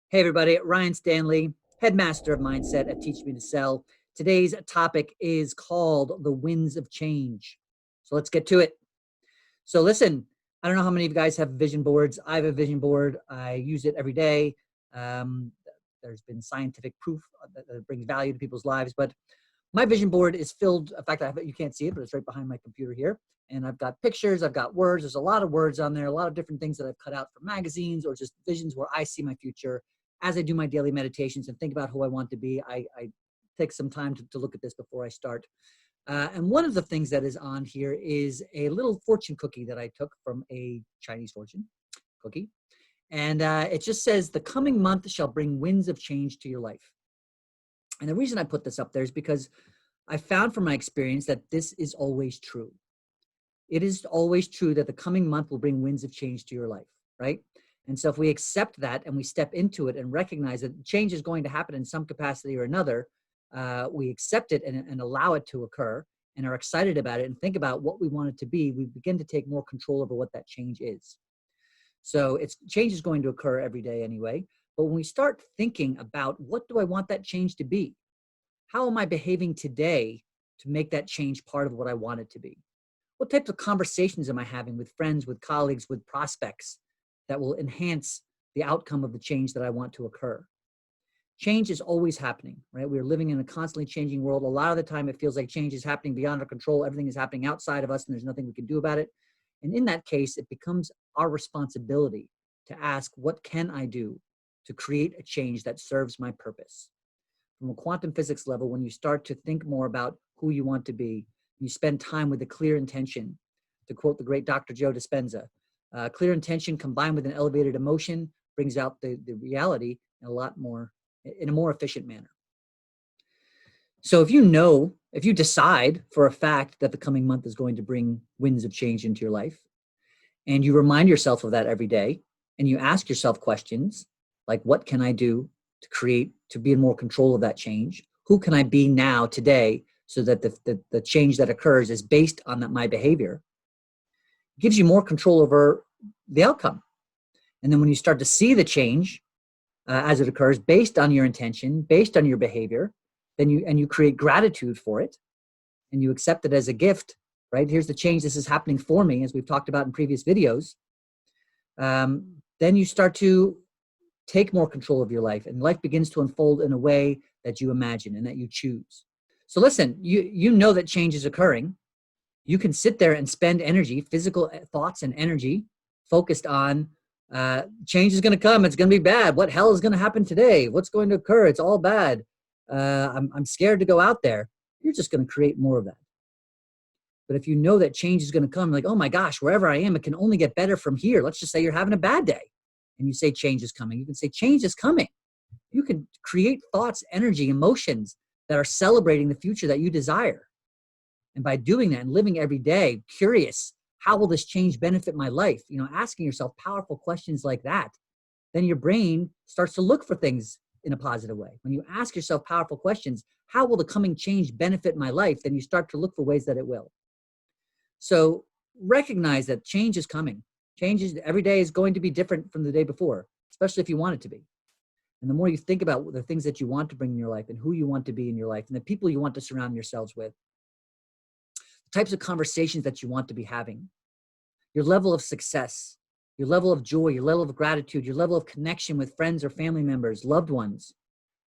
Hey everybody, Ryan Stanley, headmaster of mindset at Teach Me to Sell. Today's topic is called the winds of change. So let's get to it. So listen, I don't know how many of you guys have vision boards. I have a vision board. I use it every day. Um, there's been scientific proof that it brings value to people's lives, but my vision board is filled. In fact, you can't see it, but it's right behind my computer here. And I've got pictures, I've got words. There's a lot of words on there, a lot of different things that I've cut out from magazines or just visions where I see my future. As I do my daily meditations and think about who I want to be, I take some time to look at this before I start. And one of the things that is on here is a little fortune cookie that I took from a Chinese fortune cookie. And it just says, the coming month shall bring winds of change to your life. And the reason I put this up there is because I found from my experience that this is always true. It is always true that the coming month will bring winds of change to your life, right? And so if we accept that and we step into it and recognize that change is going to happen in some capacity or another, we accept it and allow it to occur and are excited about it and think about what we want it to be, we begin to take more control over what that change is. So change is going to occur every day anyway. But when we start thinking about what do I want that change to be? How am I behaving today to make that change part of what I want it to be? What types of conversations am I having with friends, with colleagues, with prospects that will enhance the outcome of the change that I want to occur? Change is always happening, right? We're living in a constantly changing world. A lot of the time it feels like change is happening beyond our control. Everything is happening outside of us and there's nothing we can do about it. And in that case, it becomes our responsibility to ask, what can I do to create a change that serves my purpose? From a quantum physics level, when you start to think more about who you want to be, you spend time with a clear intention. To quote the great Dr. Joe Dispenza, clear intention combined with an elevated emotion brings out the reality in a more efficient manner. So if you decide for a fact that the coming month is going to bring winds of change into your life, and you remind yourself of that every day, and you ask yourself questions like, what can I do to be in more control of that change? Who can I be now today so that the change that occurs is based on my behavior? It gives you more control over the outcome. And then when you start to see the change as it occurs based on your intention, based on your behavior, then you create gratitude for it and you accept it as a gift, right? Here's the change. This is happening for me, as we've talked about in previous videos. Then you start to take more control of your life and life begins to unfold in a way that you imagine and that you choose. So listen, you know that change is occurring. You can sit there and spend energy, physical thoughts and energy focused on change is going to come. It's going to be bad. What hell is going to happen today? What's going to occur? It's all bad. I'm scared to go out there. You're just going to create more of that. But if you know that change is going to come, like, oh my gosh, wherever I am, it can only get better from here. Let's just say you're having a bad day and you say change is coming. You can say change is coming. You can create thoughts, energy, emotions that are celebrating the future that you desire. And by doing that and living every day, curious, how will this change benefit my life? Asking yourself powerful questions like that, then your brain starts to look for things in a positive way. When you ask yourself powerful questions, how will the coming change benefit my life? Then you start to look for ways that it will. So recognize that change is coming. Every day is going to be different from the day before, especially if you want it to be. And the more you think about the things that you want to bring in your life and who you want to be in your life and the people you want to surround yourselves with, the types of conversations that you want to be having, your level of success, your level of joy, your level of gratitude, your level of connection with friends or family members, loved ones.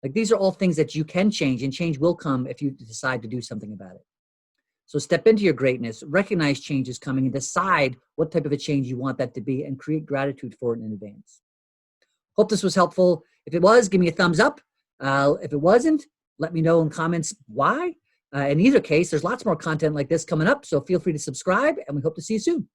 Like, these are all things that you can change, and change will come if you decide to do something about it. So step into your greatness, recognize change is coming, and decide what type of a change you want that to be and create gratitude for it in advance. Hope this was helpful. If it was, give me a thumbs up. If it wasn't, let me know in comments why. In either case, there's lots more content like this coming up, so feel free to subscribe, and we hope to see you soon.